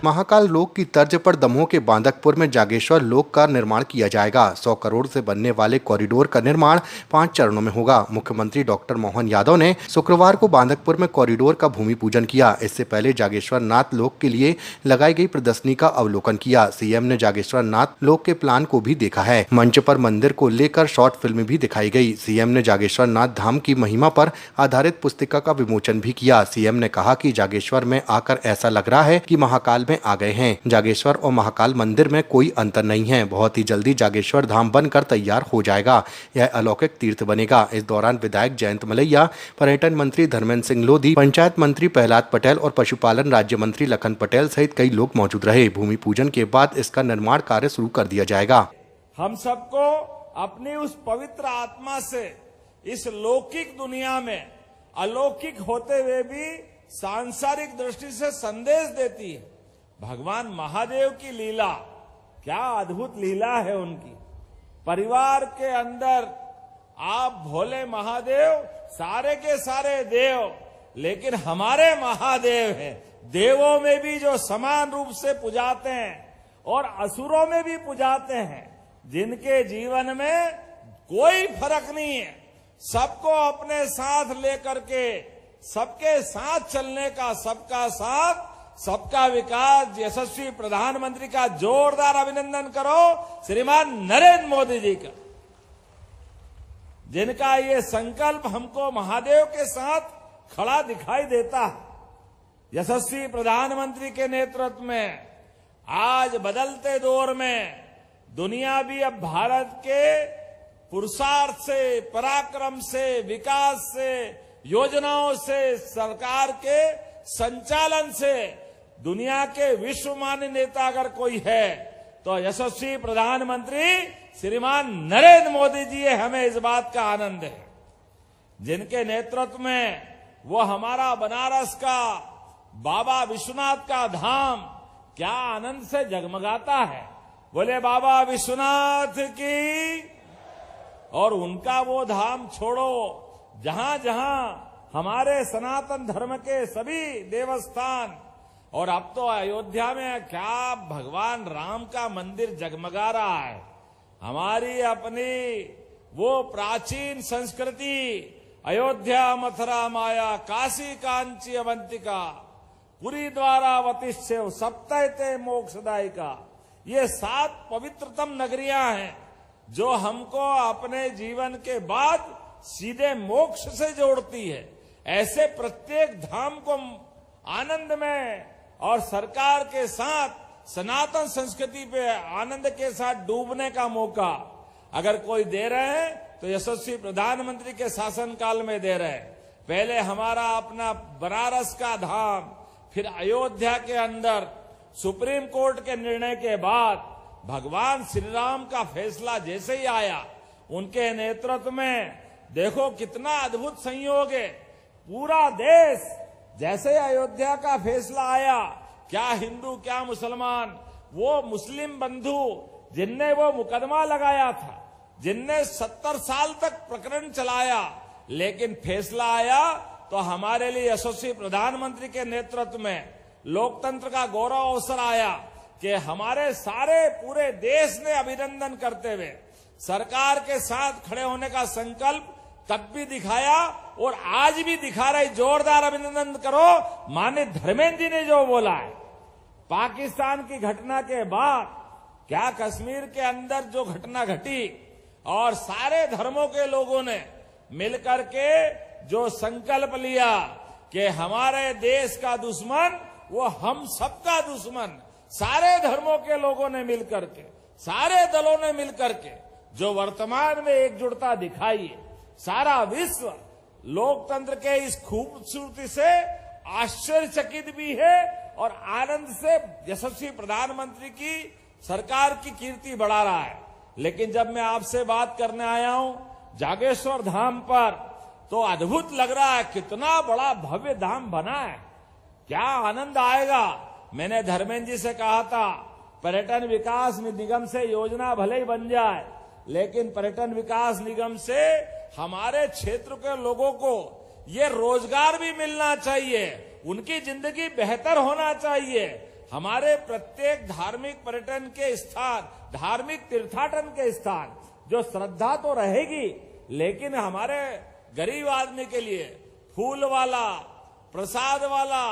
महाकाल लोक की तर्ज पर दमोह के बांदकपुर में जागेश्वर लोक का निर्माण किया जाएगा। 100 करोड़ से बनने वाले कॉरिडोर का निर्माण 5 चरणों में होगा। मुख्यमंत्री डॉक्टर मोहन यादव ने शुक्रवार को बांदकपुर में कॉरिडोर का भूमि पूजन किया। इससे पहले जागेश्वर नाथ लोक के लिए लगाई गई प्रदर्शनी का अवलोकन किया। सीएम ने जागेश्वर नाथ लोक के प्लान को भी देखा है। मंच पर मंदिर को लेकर शॉर्ट फिल्म भी दिखाई गई। सीएम ने जागेश्वर नाथ धाम की महिमा पर आधारित पुस्तिका का विमोचन भी किया। सीएम ने कहा कि जागेश्वर में आकर ऐसा लग रहा है कि महाकाल में आ गए हैं। जागेश्वर और महाकाल मंदिर में कोई अंतर नहीं है। बहुत ही जल्दी जागेश्वर धाम बनकर तैयार हो जाएगा। यह अलौकिक तीर्थ बनेगा। इस दौरान विधायक जयंत मलैया, पर्यटन मंत्री धर्मेंद्र सिंह लोधी, पंचायत मंत्री प्रहलाद पटेल और पशुपालन राज्य मंत्री लखन पटेल सहित कई लोग मौजूद रहे। भूमि पूजन के बाद इसका निर्माण कार्य शुरू कर दिया जाएगा। हम सबको अपनी उस पवित्र आत्मा से इस लौकिक दुनिया में अलौकिक होते हुए भी सांसारिक दृष्टि से संदेश देती है। भगवान महादेव की लीला, क्या अद्भुत लीला है उनकी। परिवार के अंदर आप भोले महादेव, सारे के सारे देव, लेकिन हमारे महादेव हैं। देवों में भी जो समान रूप से पुजाते हैं और असुरों में भी पुजाते हैं, जिनके जीवन में कोई फर्क नहीं है, सबको अपने साथ लेकर के सबके साथ चलने का, सबका साथ सबका विकास यशस्वी प्रधानमंत्री का जोरदार अभिनंदन करो श्रीमान नरेंद्र मोदी जी का, जिनका ये संकल्प हमको महादेव के साथ खड़ा दिखाई देता है। यशस्वी प्रधानमंत्री के नेतृत्व में आज बदलते दौर में दुनिया भी अब भारत के पुरुषार्थ से, पराक्रम से, विकास से, योजनाओं से, सरकार के संचालन से दुनिया के विश्वमान्य नेता अगर कोई है तो यशस्वी प्रधानमंत्री श्रीमान नरेंद्र मोदी जी है। हमें इस बात का आनंद है, जिनके नेतृत्व में वो हमारा बनारस का बाबा विश्वनाथ का धाम क्या आनंद से जगमगाता है। बोले बाबा विश्वनाथ की। और उनका वो धाम छोड़ो, जहां जहां हमारे सनातन धर्म के सभी देवस्थान, और अब तो अयोध्या में क्या भगवान राम का मंदिर जगमगा रहा है। हमारी अपनी वो प्राचीन संस्कृति, अयोध्या, मथुरा, माया, काशी, कांची, अवंतिका, पुरी, द्वारावतिश्चैव सप्तैते मोक्षदायिका, ये 7 पवित्रतम नगरियां हैं जो हमको अपने जीवन के बाद सीधे मोक्ष से जोड़ती है। ऐसे प्रत्येक धाम को आनंद में और सरकार के साथ सनातन संस्कृति पे आनंद के साथ डूबने का मौका अगर कोई दे रहे हैं तो यशस्वी प्रधानमंत्री के शासनकाल में दे रहे हैं। पहले हमारा अपना बनारस का धाम, फिर अयोध्या के अंदर सुप्रीम कोर्ट के निर्णय के बाद भगवान श्री राम का फैसला जैसे ही आया, उनके नेतृत्व में देखो कितना अद्भुत संयोग है। पूरा देश, जैसे अयोध्या का फैसला आया, क्या हिंदू क्या मुसलमान, वो मुस्लिम बंधु जिनने वो मुकदमा लगाया था, जिनने 70 साल तक प्रकरण चलाया, लेकिन फैसला आया तो हमारे लिए यशस्वी प्रधानमंत्री के नेतृत्व में लोकतंत्र का गौरव अवसर आया कि हमारे सारे पूरे देश ने अभिनंदन करते हुए सरकार के साथ खड़े होने का संकल्प तब भी दिखाया और आज भी दिखा रहे। जोरदार अभिनंदन करो माननीय धर्मेंद्र जी ने जो बोला है। पाकिस्तान की घटना के बाद क्या कश्मीर के अंदर जो घटना घटी और सारे धर्मों के लोगों ने मिलकर के जो संकल्प लिया कि हमारे देश का दुश्मन वो हम सबका दुश्मन, सारे धर्मों के लोगों ने मिलकर के, सारे दलों ने मिलकर के जो वर्तमान में एकजुटता दिखाई है, सारा विश्व लोकतंत्र के इस खूबसूरती से आश्चर्यचकित भी है और आनंद से यशस्वी प्रधानमंत्री की सरकार की कीर्ति बढ़ा रहा है। लेकिन जब मैं आपसे बात करने आया हूं जागेश्वर धाम पर, तो अद्भुत लग रहा है, कितना बड़ा भव्य धाम बना है, क्या आनंद आएगा। मैंने धर्मेंद्र जी से कहा था पर्यटन विकास निगम से योजना भले ही बन जाए, लेकिन पर्यटन विकास निगम से हमारे क्षेत्र के लोगों को ये रोजगार भी मिलना चाहिए, उनकी जिंदगी बेहतर होना चाहिए। हमारे प्रत्येक धार्मिक पर्यटन के स्थान, धार्मिक तीर्थाटन के स्थान, जो श्रद्धा तो रहेगी, लेकिन हमारे गरीब आदमी के लिए फूल वाला, प्रसाद वाला,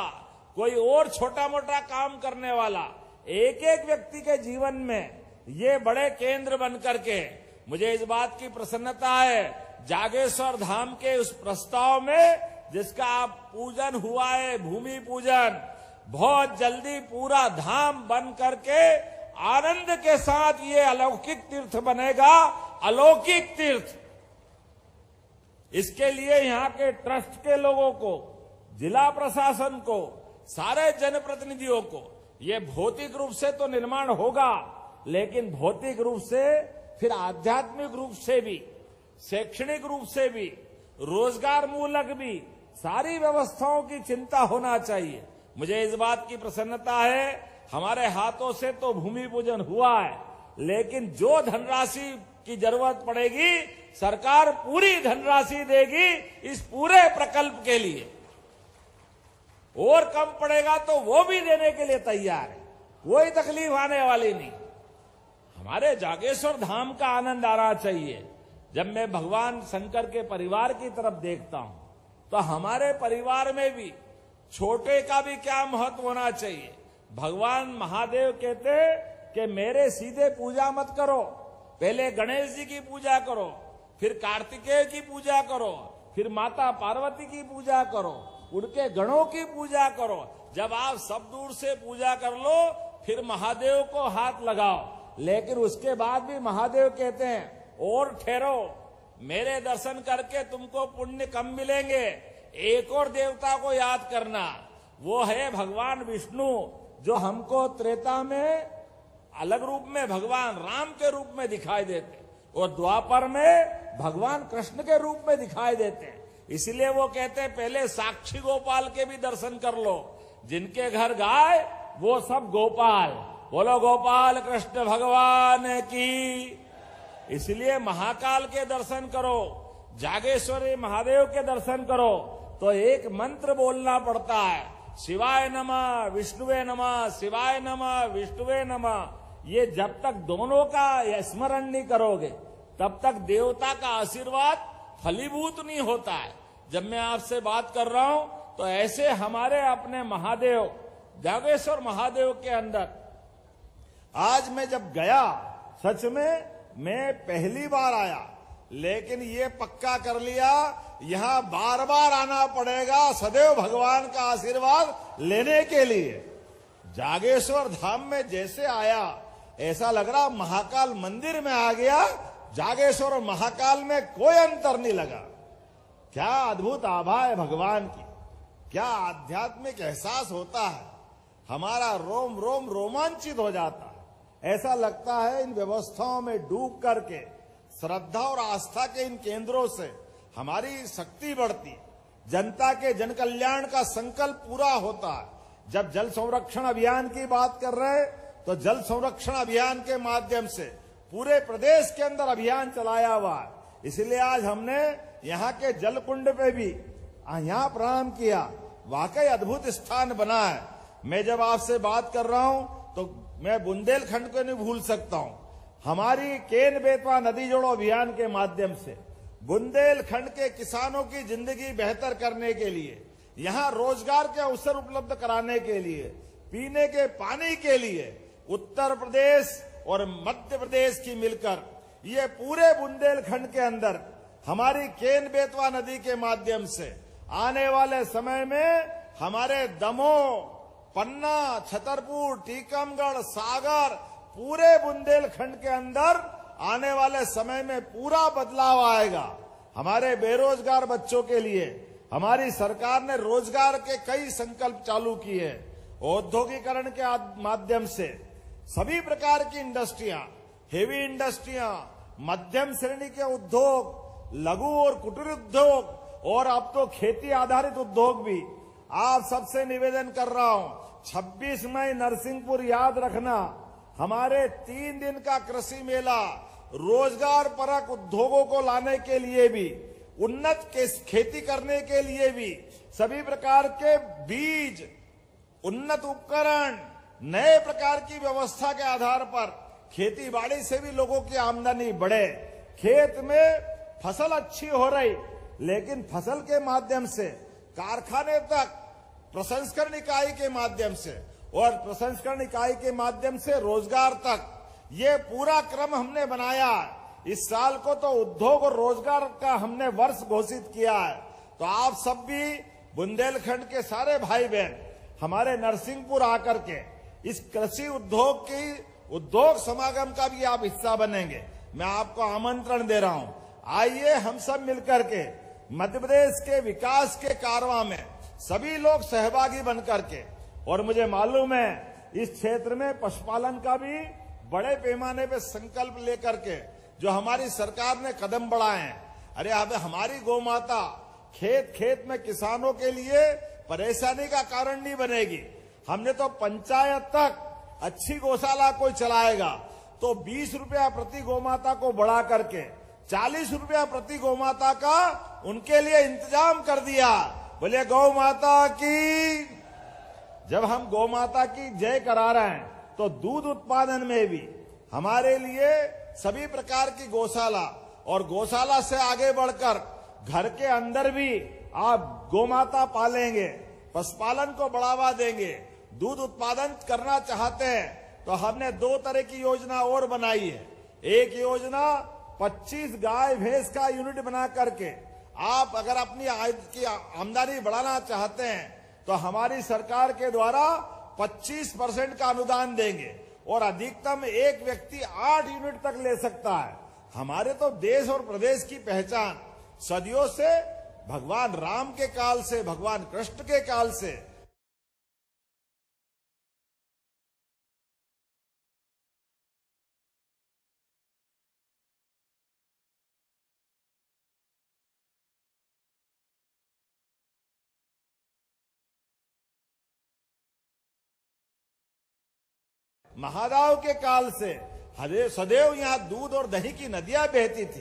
कोई और छोटा मोटा काम करने वाला, एक एक व्यक्ति के जीवन में ये बड़े केंद्र बन करके, मुझे इस बात की प्रसन्नता है, जागेश्वर धाम के उस प्रस्ताव में जिसका पूजन हुआ है, भूमि पूजन, बहुत जल्दी पूरा धाम बन करके आनंद के साथ ये अलौकिक तीर्थ बनेगा, अलौकिक तीर्थ। इसके लिए यहाँ के ट्रस्ट के लोगों को, जिला प्रशासन को, सारे जनप्रतिनिधियों को, ये भौतिक रूप से तो निर्माण होगा, लेकिन भौतिक रूप से, फिर आध्यात्मिक रूप से भी, शैक्षणिक रूप से भी, रोजगार मूलक भी, सारी व्यवस्थाओं की चिंता होना चाहिए। मुझे इस बात की प्रसन्नता है, हमारे हाथों से तो भूमि पूजन हुआ है, लेकिन जो धनराशि की जरूरत पड़ेगी, सरकार पूरी धनराशि देगी इस पूरे प्रकल्प के लिए। और कम पड़ेगा तो वो भी देने के लिए तैयार है, कोई तकलीफ आने वाली नहीं। हमारे जागेश्वर धाम का आनंद आना चाहिए। जब मैं भगवान शंकर के परिवार की तरफ देखता हूं, तो हमारे परिवार में भी छोटे का भी क्या महत्व होना चाहिए। भगवान महादेव कहते कि मेरे सीधे पूजा मत करो, पहले गणेश जी की पूजा करो, फिर कार्तिकेय की पूजा करो, फिर माता पार्वती की पूजा करो, उनके गणों की पूजा करो। जब आप सब दूर से पूजा कर लो, फिर महादेव को हाथ लगाओ। लेकिन उसके बाद भी महादेव कहते हैं और ठहरो, मेरे दर्शन करके तुमको पुण्य कम मिलेंगे, एक और देवता को याद करना, वो है भगवान विष्णु, जो हमको त्रेता में अलग रूप में भगवान राम के रूप में दिखाई देते और द्वापर में भगवान कृष्ण के रूप में दिखाई देते हैं। इसलिए वो कहते हैं पहले साक्षी गोपाल के भी दर्शन कर लो, जिनके घर गाय वो सब गोपाल। बोलो गोपाल कृष्ण भगवान की। इसलिए महाकाल के दर्शन करो, जागेश्वरी महादेव के दर्शन करो, तो एक मंत्र बोलना पड़ता है, शिवाय नमः विष्णुवे नमः, शिवाय नमः विष्णुवे नमः। ये जब तक दोनों का स्मरण नहीं करोगे, तब तक देवता का आशीर्वाद फलीभूत नहीं होता है। जब मैं आपसे बात कर रहा हूं, तो ऐसे हमारे अपने महादेव, जागेश्वर महादेव के अंदर आज मैं जब गया, सच में मैं पहली बार आया, लेकिन ये पक्का कर लिया, यहां बार बार आना पड़ेगा सदैव भगवान का आशीर्वाद लेने के लिए। जागेश्वर धाम में जैसे आया, ऐसा लग रहा महाकाल मंदिर में आ गया। जागेश्वर और महाकाल में कोई अंतर नहीं लगा। क्या अद्भुत आभा है भगवान की, क्या आध्यात्मिक एहसास होता है, हमारा रोम रोम रोमांचित हो जाता है। ऐसा लगता है इन व्यवस्थाओं में डूब करके, श्रद्धा और आस्था के इन केंद्रों से हमारी शक्ति बढ़ती, जनता के जन कल्याण का संकल्प पूरा होता है। जब जल संरक्षण अभियान की बात कर रहे हैं, तो जल संरक्षण अभियान के माध्यम से पूरे प्रदेश के अंदर अभियान चलाया हुआ है। इसलिए आज हमने यहाँ के जल कुंड पे भी यहाँ प्रणाम किया। वाकई अद्भुत स्थान बना है। मैं जब आपसे बात कर रहा हूं, तो मैं बुंदेलखंड को नहीं भूल सकता हूं। हमारी केन बेतवा नदी जोड़ो अभियान के माध्यम से बुंदेलखंड के किसानों की जिंदगी बेहतर करने के लिए, यहाँ रोजगार के अवसर उपलब्ध कराने के लिए, पीने के पानी के लिए उत्तर प्रदेश और मध्य प्रदेश की मिलकर ये पूरे बुंदेलखंड के अंदर हमारी केन बेतवा नदी के माध्यम से आने वाले समय में हमारे दमोह, पन्ना, छतरपुर, टीकमगढ़, सागर, पूरे बुंदेलखंड के अंदर आने वाले समय में पूरा बदलाव आएगा। हमारे बेरोजगार बच्चों के लिए हमारी सरकार ने रोजगार के कई संकल्प चालू किए। औद्योगिकरण के माध्यम से सभी प्रकार की इंडस्ट्रियां, हेवी इंडस्ट्रियां, मध्यम श्रेणी के उद्योग, लघु और कुटीर उद्योग और अब तो खेती आधारित उद्योग भी। आप सबसे निवेदन कर रहा हूं, 26 मई नरसिंहपुर याद रखना, हमारे 3 दिन का कृषि मेला रोजगार परक उद्योगों को लाने के लिए भी, उन्नत खेती करने के लिए भी, सभी प्रकार के बीज, उन्नत उपकरण, नए प्रकार की व्यवस्था के आधार पर खेती बाड़ी से भी लोगों की आमदनी बढ़े। खेत में फसल अच्छी हो रही, लेकिन फसल के माध्यम से कारखाने तक प्रसंस्करण इकाई के माध्यम से और प्रसंस्करण इकाई के माध्यम से रोजगार तक, ये पूरा क्रम हमने बनाया है। इस साल को तो उद्योग और रोजगार का हमने वर्ष घोषित किया है। तो आप सब भी बुंदेलखंड के सारे भाई बहन हमारे नरसिंहपुर आकर के इस कृषि उद्योग समागम का भी आप हिस्सा बनेंगे। मैं आपको आमंत्रण दे रहा हूं, आइए हम सब मिलकर के मध्य प्रदेश के विकास के कारवां में सभी लोग सहभागी बनकर के, और मुझे मालूम है इस क्षेत्र में पशुपालन का भी बड़े पैमाने पे संकल्प लेकर के जो हमारी सरकार ने कदम बढ़ाए हैं। अरे अब हमारी गौ माता खेत खेत में किसानों के लिए परेशानी का कारण नहीं बनेगी। हमने तो पंचायत तक अच्छी गौशाला कोई चलाएगा तो 20 रुपया प्रति गौमाता को बढ़ा करके 40 रुपया प्रति गौमाता का उनके लिए इंतजाम कर दिया। बोले गौ माता की। जब हम गौ माता की जय करा रहे हैं तो दूध उत्पादन में भी हमारे लिए सभी प्रकार की गौशाला, और गौशाला से आगे बढ़कर घर के अंदर भी आप गौमाता पालेंगे, पशुपालन को बढ़ावा देंगे, दूध उत्पादन करना चाहते हैं तो हमने 2 तरह की योजना और बनाई है। एक योजना 25 गाय भैंस का यूनिट बना करके आप अगर अपनी आय की आमदनी बढ़ाना चाहते हैं तो हमारी सरकार के द्वारा 25% का अनुदान देंगे और अधिकतम एक व्यक्ति 8 यूनिट तक ले सकता है। हमारे तो देश और प्रदेश की पहचान सदियों से भगवान राम के काल से, भगवान कृष्ण के काल से महादाव के काल से सदैव यहाँ दूध और दही की नदियां बहती थी।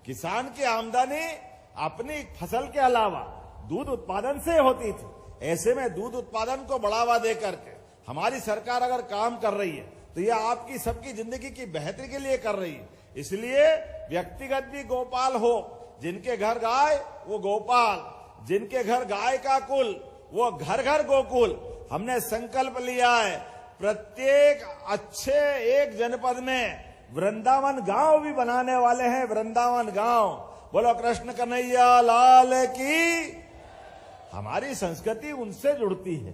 किसान की आमदनी अपनी फसल के अलावा दूध उत्पादन से होती थी। ऐसे में दूध उत्पादन को बढ़ावा दे करके हमारी सरकार अगर काम कर रही है तो यह आपकी सबकी जिंदगी की बेहतरी के लिए कर रही है। इसलिए व्यक्तिगत भी गोपाल हो, जिनके घर गाय वो गोपाल, जिनके घर गाय का कुल वो घर घर गोकुल। हमने संकल्प लिया है प्रत्येक अच्छे एक जनपद में वृंदावन गांव भी बनाने वाले हैं। वृंदावन गांव। बोलो कृष्ण कन्हैया लाल की। हमारी संस्कृति उनसे जुड़ती है।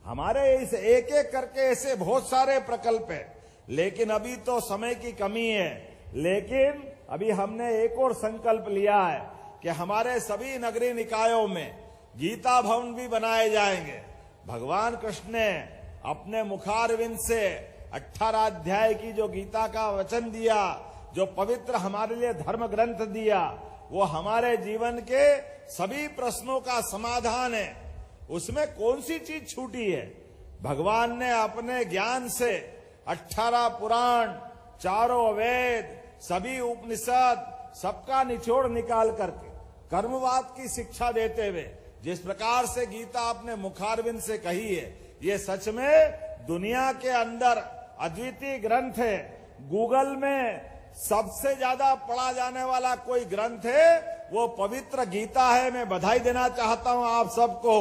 हमारे इस एक एक करके ऐसे बहुत सारे प्रकल्प है, लेकिन अभी तो समय की कमी है। लेकिन अभी हमने एक और संकल्प लिया है कि हमारे सभी नगरीय निकायों में गीता भवन भी बनाए जाएंगे। भगवान कृष्ण ने अपने मुखारविंद से 18 अध्याय की जो गीता का वचन दिया, जो पवित्र हमारे लिए धर्म ग्रंथ दिया, वो हमारे जीवन के सभी प्रश्नों का समाधान है। उसमें कौन सी चीज छूटी है? भगवान ने अपने ज्ञान से 18 पुराण, 4 वेद, सभी उपनिषद, सबका निचोड़ निकाल करके कर्मवाद की शिक्षा देते हुए जिस प्रकार से गीता अपने मुखारविंद से कही है, ये सच में दुनिया के अंदर अद्वितीय ग्रंथ है। गूगल में सबसे ज्यादा पढ़ा जाने वाला कोई ग्रंथ है वो पवित्र गीता है। मैं बधाई देना चाहता हूं आप सबको।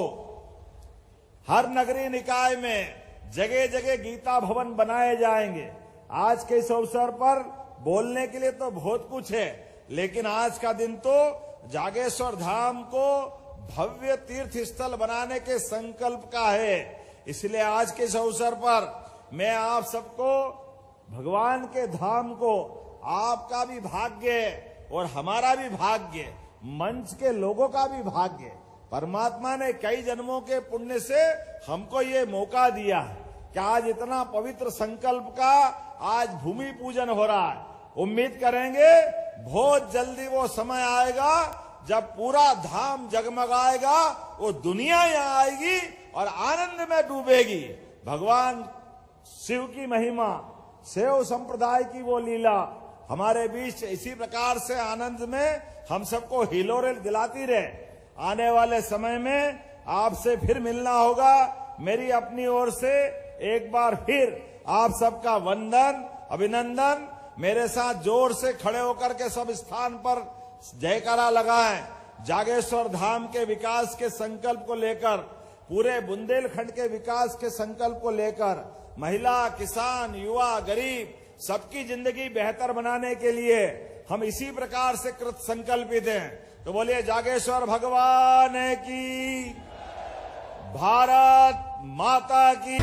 हर नगरीय निकाय में जगह जगह गीता भवन बनाए जाएंगे। आज के इस अवसर पर बोलने के लिए तो बहुत कुछ है, लेकिन आज का दिन तो जागेश्वर धाम को भव्य तीर्थ स्थल बनाने के संकल्प का है। इसलिए आज के इस अवसर पर मैं आप सबको भगवान के धाम को, आपका भी भाग्य और हमारा भी भाग्य, मंच के लोगों का भी भाग्य, परमात्मा ने कई जन्मों के पुण्य से हमको ये मौका दिया है कि आज इतना पवित्र संकल्प का आज भूमि पूजन हो रहा है। उम्मीद करेंगे बहुत जल्दी वो समय आएगा जब पूरा धाम जगमगाएगा, वो दुनिया यहाँ आएगी और आनंद में डूबेगी। भगवान शिव की महिमा, शैव संप्रदाय की वो लीला हमारे बीच इसी प्रकार से आनंद में हम सबको हिलोरे दिलाती रहे। आने वाले समय में आपसे फिर मिलना होगा। मेरी अपनी ओर से एक बार फिर आप सबका वंदन, अभिनंदन। मेरे साथ जोर से खड़े होकर के सब स्थान पर जयकारा लगाएं। जागेश्वर धाम के विकास के संकल्प को लेकर, पूरे बुंदेलखंड के विकास के संकल्प को लेकर, महिला, किसान, युवा, गरीब सबकी जिंदगी बेहतर बनाने के लिए हम इसी प्रकार से कृत संकल्पित हैं। तो बोलिए जागेश्वर भगवान की, भारत माता की।